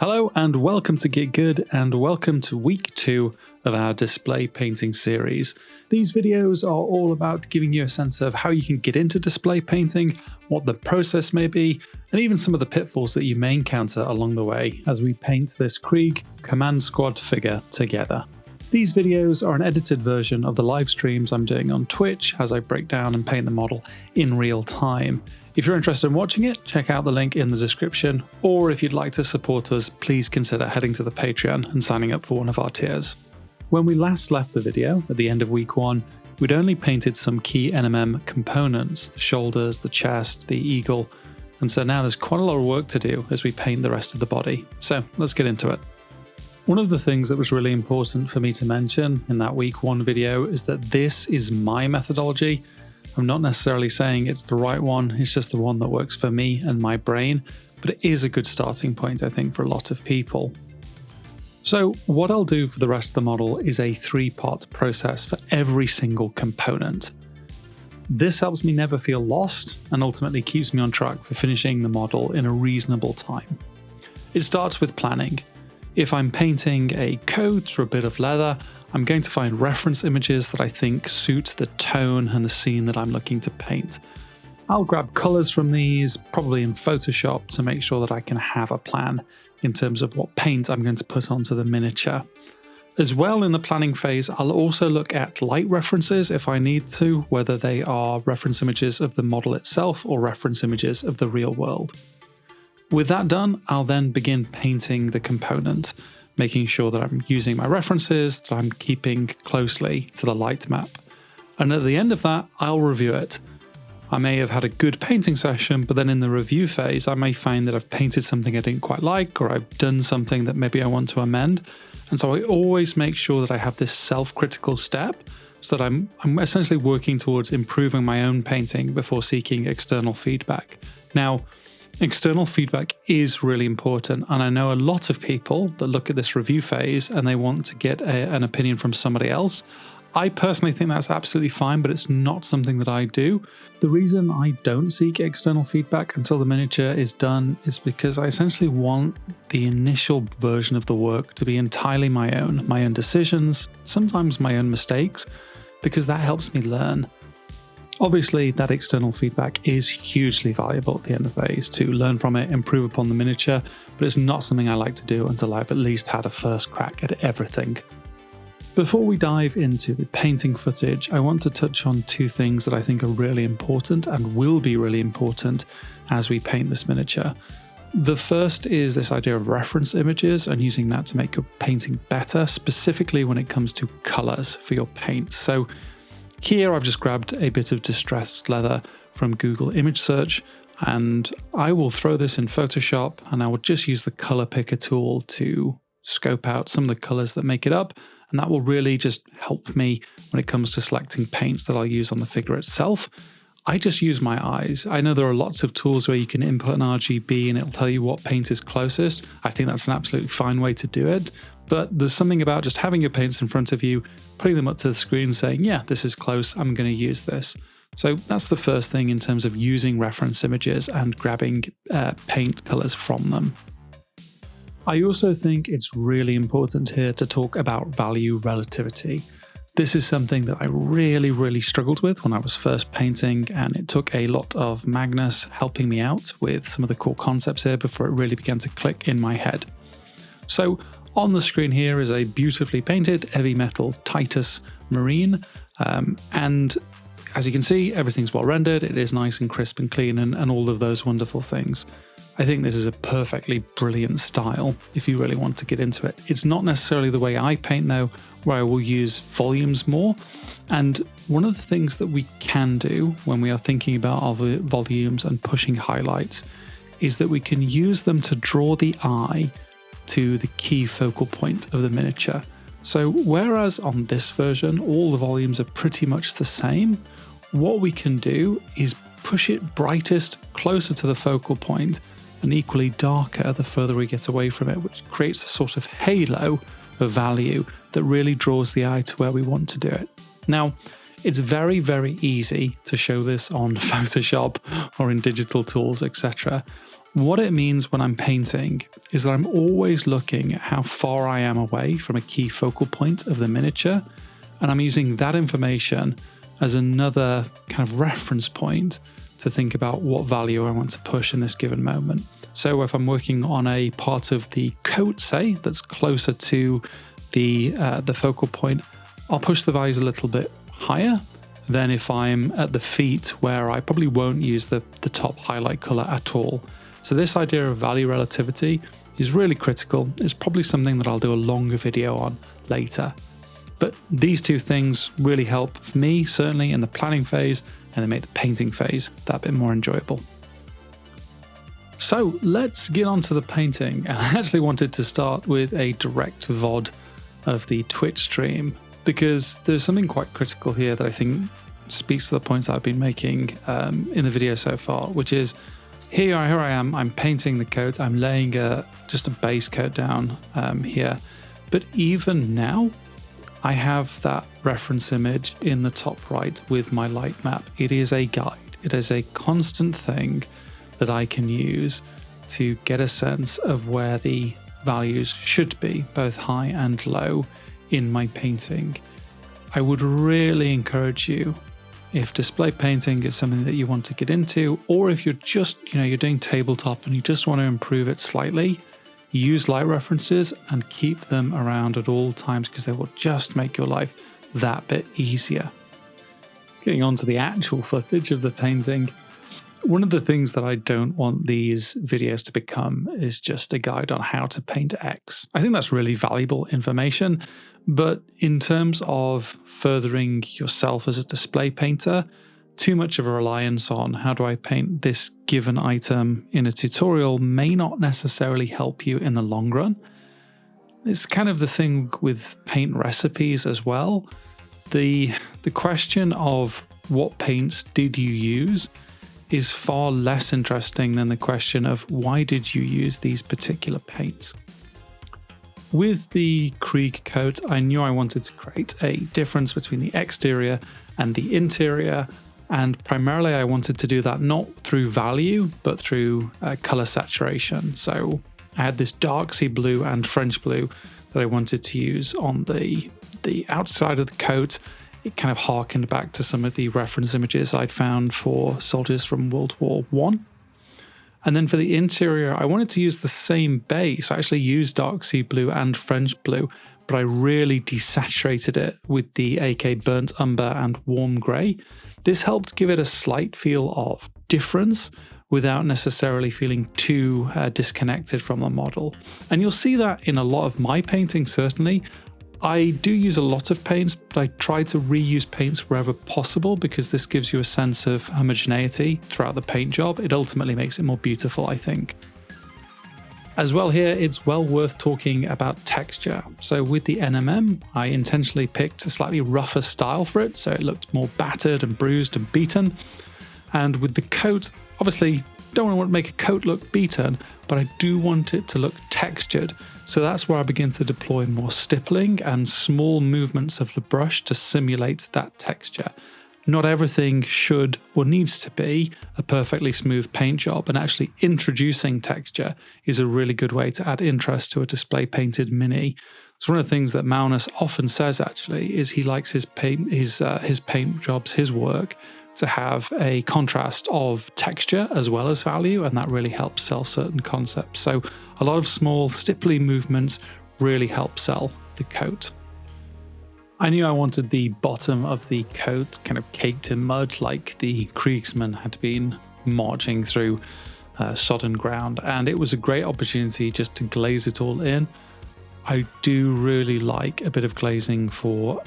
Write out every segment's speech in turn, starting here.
Hello and welcome to Get Good and welcome to week 2 of our display painting series. These videos are all about giving you a sense of how you can get into display painting, what the process may be, and even some of the pitfalls that you may encounter along the way as we paint this Krieg Command Squad figure together. These videos are an edited version of the live streams I'm doing on Twitch as I break down and paint the model in real time. If you're interested in watching it, check out the link in the description, or if you'd like to support us, please consider heading to the Patreon and signing up for one of our tiers. When we last left the video, at the end of week 1, we'd only painted some key NMM components, the shoulders, the chest, the eagle, and so now there's quite a lot of work to do as we paint the rest of the body. So let's get into it. One of the things that was really important for me to mention in that week 1 video is that this is my methodology. I'm not necessarily saying it's the right one, it's just the one that works for me and my brain, but it is a good starting point, I think, for a lot of people. So what I'll do for the rest of the model is a 3-part process for every single component. This helps me never feel lost and ultimately keeps me on track for finishing the model in a reasonable time. It starts with planning. If I'm painting a coat or a bit of leather, I'm going to find reference images that I think suit the tone and the scene that I'm looking to paint. I'll grab colours from these, probably in Photoshop, to make sure that I can have a plan in terms of what paint I'm going to put onto the miniature. As well, in the planning phase, I'll also look at light references if I need to, whether they are reference images of the model itself or reference images of the real world. With that done, I'll then begin painting the component, making sure that I'm using my references, that I'm keeping closely to the light map. And at the end of that, I'll review it. I may have had a good painting session, but then in the review phase, I may find that I've painted something I didn't quite like, or I've done something that maybe I want to amend. And so I always make sure that I have this self-critical step so that I'm essentially working towards improving my own painting before seeking external feedback. Now, external feedback is really important, and I know a lot of people that look at this review phase and they want to get an opinion from somebody else. I personally think that's absolutely fine, but it's not something that I do. The reason I don't seek external feedback until the miniature is done is because I essentially want the initial version of the work to be entirely my own decisions, sometimes my own mistakes, because that helps me learn. Obviously, that external feedback is hugely valuable at the end of the phase to learn from it, improve upon the miniature, but it's not something I like to do until I've at least had a first crack at everything. Before we dive into the painting footage, I want to touch on 2 things that I think are really important and will be really important as we paint this miniature. The first is this idea of reference images and using that to make your painting better, specifically when it comes to colors for your paint. So here I've just grabbed a bit of distressed leather from Google image search, and I will throw this in Photoshop and I will just use the color picker tool to scope out some of the colors that make it up, and that will really just help me when it comes to selecting paints that I'll use on the figure itself. I just use my eyes. I know there are lots of tools where you can input an RGB and it'll tell you what paint is closest. I think that's an absolutely fine way to do it. But there's something about just having your paints in front of you, putting them up to the screen saying, yeah, this is close, I'm going to use this. So that's the first thing in terms of using reference images and grabbing paint colors from them. I also think it's really important here to talk about value relativity. This is something that I really struggled with when I was first painting, and it took a lot of Magnus helping me out with some of the core concepts here before it really began to click in my head. So on the screen here is a beautifully painted heavy metal Titus Marine, and as you can see, everything's well rendered, it is nice and crisp and clean and all of those wonderful things. I think this is a perfectly brilliant style if you really want to get into it. It's not necessarily the way I paint though, where I will use volumes more. And one of the things that we can do when we are thinking about our volumes and pushing highlights is that we can use them to draw the eye to the key focal point of the miniature. So whereas on this version, all the volumes are pretty much the same, what we can do is push it brightest closer to the focal point and equally darker the further we get away from it, which creates a sort of halo of value that really draws the eye to where we want to do it. Now, it's very easy to show this on Photoshop or in digital tools, etc. What it means when I'm painting is that I'm always looking at how far I am away from a key focal point of the miniature, and I'm using that information as another kind of reference point to think about what value I want to push in this given moment. So if I'm working on a part of the coat, say, that's closer to the focal point, I'll push the values a little bit higher than if I'm at the feet, where I probably won't use the top highlight color at all. So this idea of value relativity is really critical. It's probably something that I'll do a longer video on later. But these two things really help for me, certainly in the planning phase, and they make the painting phase that bit more enjoyable. So let's get on to the painting. And I actually wanted to start with a direct VOD of the Twitch stream, because there's something quite critical here that I think speaks to the points I've been making in the video so far, which is here I am, I'm painting the coat, I'm laying just a base coat down here. But even now, I have that reference image in the top right with my light map. It is a guide. It is a constant thing that I can use to get a sense of where the values should be, both high and low, in my painting. I would really encourage you, if display painting is something that you want to get into, or if you're just, you're doing tabletop and you just want to improve it slightly, use light references and keep them around at all times, because they will just make your life that bit easier. Getting on to the actual footage of the painting. One of the things that I don't want these videos to become is just a guide on how to paint X. I think that's really valuable information, but in terms of furthering yourself as a display painter, too much of a reliance on how do I paint this given item in a tutorial may not necessarily help you in the long run. It's kind of the thing with paint recipes as well. The question of what paints did you use is far less interesting than the question of why did you use these particular paints. With the Krieg Coat, I knew I wanted to create a difference between the exterior and the interior, and primarily I wanted to do that not through value, but through color saturation. So I had this dark sea blue and French blue that I wanted to use on the outside of the coat. It kind of harkened back to some of the reference images I'd found for soldiers from World War I. And then for the interior, I wanted to use the same base. I actually used dark sea blue and French blue, but I really desaturated it with the AK Burnt Umber and Warm Grey. This helped give it a slight feel of difference without necessarily feeling too disconnected from the model. And you'll see that in a lot of my painting, certainly. I do use a lot of paints, but I try to reuse paints wherever possible, because this gives you a sense of homogeneity throughout the paint job. It ultimately makes it more beautiful, I think. As well here, it's well worth talking about texture. So with the NMM, I intentionally picked a slightly rougher style for it, so it looked more battered and bruised and beaten. And with the coat, obviously, don't want to make a coat look beaten, but I do want it to look textured. So that's where I begin to deploy more stippling and small movements of the brush to simulate that texture. Not everything should or needs to be a perfectly smooth paint job, and actually introducing texture is a really good way to add interest to a display painted mini. It's one of the things that Maunus often says, actually, is he likes his paint jobs, his work, to have a contrast of texture as well as value, and that really helps sell certain concepts. So a lot of small stipply movements really help sell the coat. I knew I wanted the bottom of the coat kind of caked in mud, like the Kriegsman had been marching through sodden ground, and it was a great opportunity just to glaze it all in. I do really like a bit of glazing for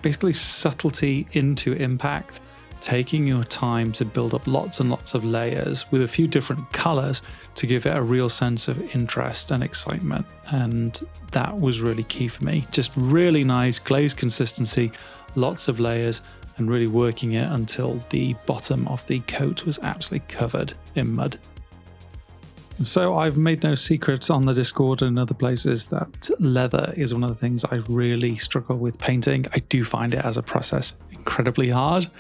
basically subtlety into impact, taking your time to build up lots and lots of layers with a few different colors to give it a real sense of interest and excitement. And that was really key for me. Just really nice glaze consistency, lots of layers, and really working it until the bottom of the coat was absolutely covered in mud. So I've made no secret on the Discord and other places that leather is one of the things I really struggle with painting. I do find it as a process incredibly hard.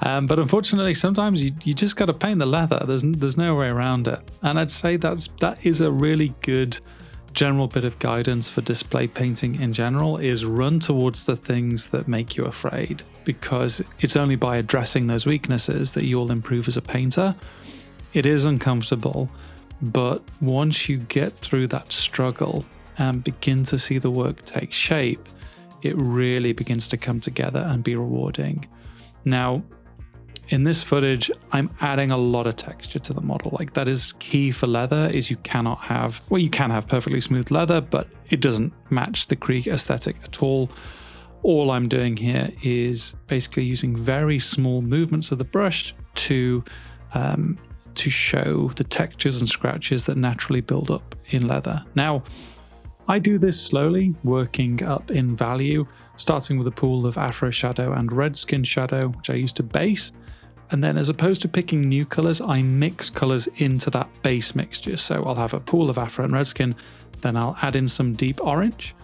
But unfortunately, sometimes you just got to paint the leather. There's no way around it. And I'd say that is a really good general bit of guidance for display painting in general, is run towards the things that make you afraid, because it's only by addressing those weaknesses that you'll improve as a painter. It is uncomfortable, but once you get through that struggle and begin to see the work take shape, it really begins to come together and be rewarding. Now, in this footage, I'm adding a lot of texture to the model. Like, that is key for leather, is you can have perfectly smooth leather, but it doesn't match the Krieg aesthetic at all. All I'm doing here is basically using very small movements of the brush to show the textures and scratches that naturally build up in leather. Now, I do this slowly, working up in value, starting with a pool of Afro Shadow and Redskin Shadow, which I use to base. And then, as opposed to picking new colors, I mix colors into that base mixture. So I'll have a pool of Afro and Redskin, then I'll add in some deep orange,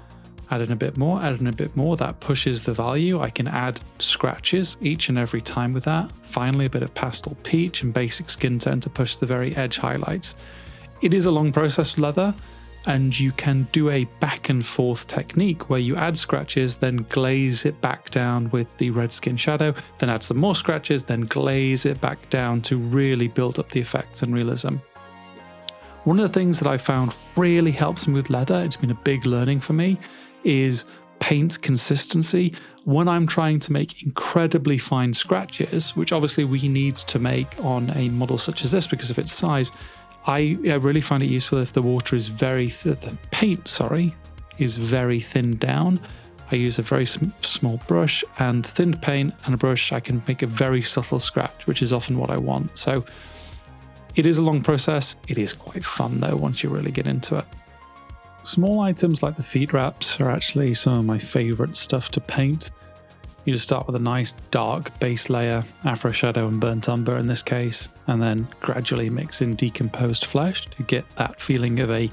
add in a bit more, that pushes the value. I can add scratches each and every time with that. Finally, a bit of pastel peach and basic skin tone to push the very edge highlights. It is a long process with leather, and you can do a back and forth technique where you add scratches, then glaze it back down with the Redskin Shadow, then add some more scratches, then glaze it back down to really build up the effects and realism. One of the things that I found really helps me with leather, it's been a big learning for me, is paint consistency. When I'm trying to make incredibly fine scratches, which obviously we need to make on a model such as this because of its size, I really find it useful if the water is the paint is very thinned down. I use a very small brush and thinned paint and a brush. I can make a very subtle scratch, which is often what I want. So it is a long process. It is quite fun though once you really get into it. Small items like the feet wraps are actually some of my favorite stuff to paint. You just start with a nice dark base layer, Afro Shadow and Burnt Umber in this case, and then gradually mix in decomposed flesh to get that feeling of a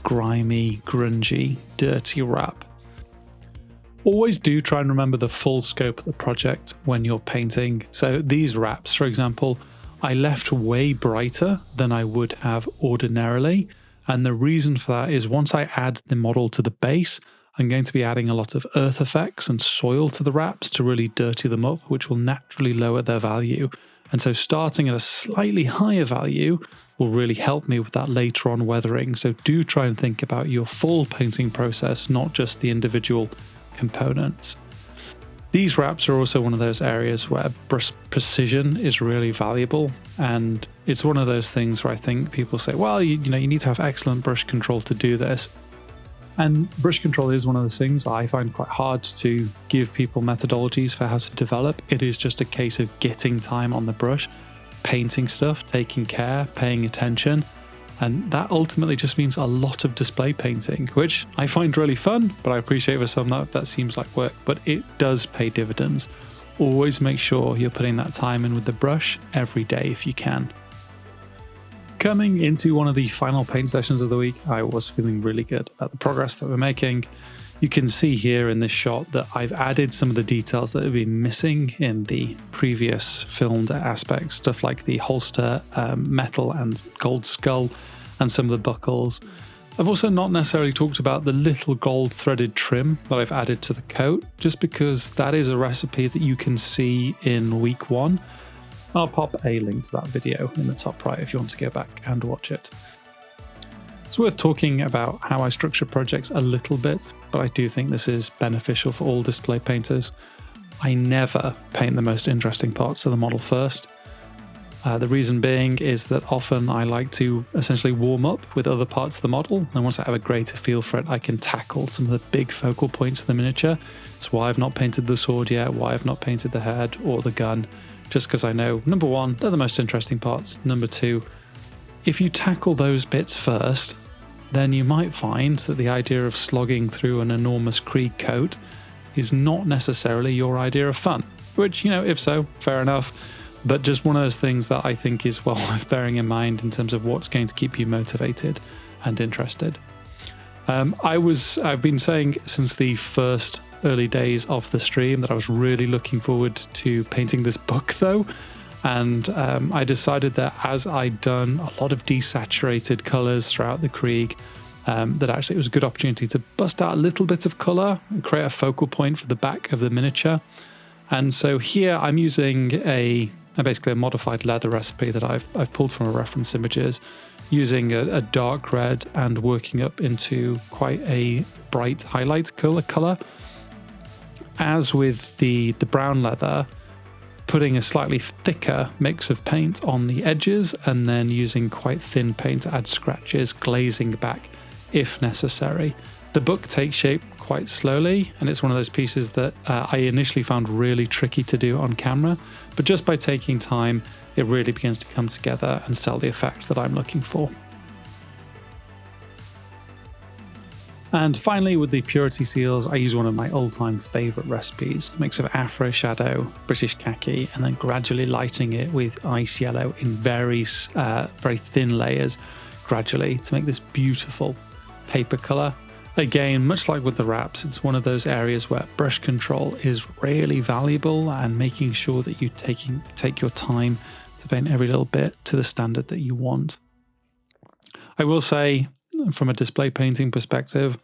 grimy, grungy, dirty wrap. Always do try and remember the full scope of the project when you're painting. So these wraps, for example, I left way brighter than I would have ordinarily. And the reason for that is once I add the model to the base, I'm going to be adding a lot of earth effects and soil to the wraps to really dirty them up, which will naturally lower their value. And so starting at a slightly higher value will really help me with that later on weathering. So do try and think about your full painting process, not just the individual components. These wraps are also one of those areas where brush precision is really valuable. And it's one of those things where I think people say, well, you need to have excellent brush control to do this. And brush control is one of those things I find quite hard to give people methodologies for how to develop. It is just a case of getting time on the brush, painting stuff, taking care, paying attention. And that ultimately just means a lot of display painting, which I find really fun, but I appreciate for some that seems like work, but it does pay dividends. Always make sure you're putting that time in with the brush every day if you can. Coming into one of the final paint sessions of the week, I was feeling really good about the progress that we're making. You can see here in this shot that I've added some of the details that have been missing in the previous filmed aspects, stuff like the holster, metal and gold skull, and some of the buckles. I've also not necessarily talked about the little gold threaded trim that I've added to the coat, just because that is a recipe that you can see in week 1. I'll pop a link to that video in the top right if you want to go back and watch it. It's worth talking about how I structure projects a little bit, but I do think this is beneficial for all display painters. I never paint the most interesting parts of the model first. The reason being is that often I like to essentially warm up with other parts of the model, and once I have a greater feel for it, I can tackle some of the big focal points of the miniature. It's why I've not painted the sword yet, why I've not painted the head or the gun, just because I know, number 1, they're the most interesting parts. Number 2, if you tackle those bits first, then you might find that the idea of slogging through an enormous Krieg coat is not necessarily your idea of fun, which, if so, fair enough, but just one of those things that I think is well worth bearing in mind in terms of what's going to keep you motivated and interested. I've been saying since the first early days of the stream that I was really looking forward to painting this book though. And I decided that as I'd done a lot of desaturated colors throughout the Krieg, that actually it was a good opportunity to bust out a little bit of color and create a focal point for the back of the miniature. And so here I'm using basically a modified leather recipe that I've pulled from a reference images, using a dark red and working up into quite a bright highlight color. As with the brown leather, putting a slightly thicker mix of paint on the edges and then using quite thin paint to add scratches, glazing back if necessary. The book takes shape quite slowly, and it's one of those pieces that I initially found really tricky to do on camera, but just by taking time, it really begins to come together and sell the effect that I'm looking for. And finally, with the purity seals, I use one of my all-time favorite recipes, a mix of Afro Shadow, British Khaki, and then gradually lighting it with ice yellow in very thin layers, gradually, to make this beautiful paper color. Again, much like with the wraps, it's one of those areas where brush control is really valuable, and making sure that you take your time to paint every little bit to the standard that you want. I will say, from a display painting perspective,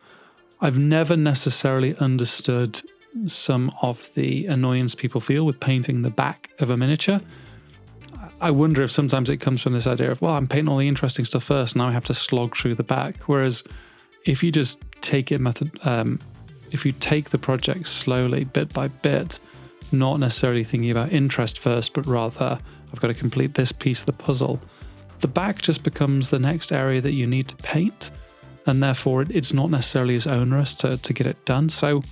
I've never necessarily understood some of the annoyance people feel with painting the back of a miniature. I wonder if sometimes it comes from this idea of, well, I'm painting all the interesting stuff first, now I have to slog through the back. Whereas if you just take if you take the project slowly, bit by bit, not necessarily thinking about interest first, but rather, I've got to complete this piece of the puzzle, the back just becomes the next area that you need to paint, and therefore it's not necessarily as onerous to get it done. So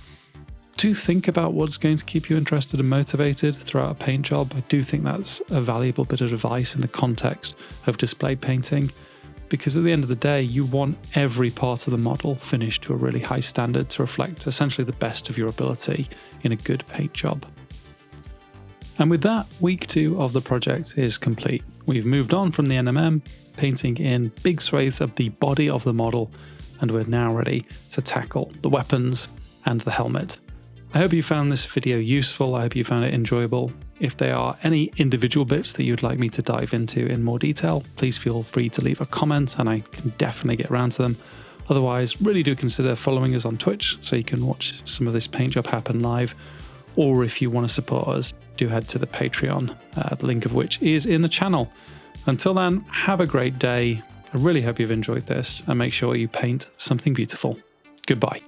do think about what's going to keep you interested and motivated throughout a paint job. I do think that's a valuable bit of advice in the context of display painting, because at the end of the day, you want every part of the model finished to a really high standard to reflect essentially the best of your ability in a good paint job. And with that, week 2 of the project is complete. We've moved on from the NMM, painting in big swathes of the body of the model, and we're now ready to tackle the weapons and the helmet. I hope you found this video useful. I hope you found it enjoyable. If there are any individual bits that you'd like me to dive into in more detail, please feel free to leave a comment and I can definitely get around to them. Otherwise, really do consider following us on Twitch so you can watch some of this paint job happen live. Or if you want to support us, do head to the Patreon, the link of which is in the channel. Until then, have a great day. I really hope you've enjoyed this, and make sure you paint something beautiful. Goodbye.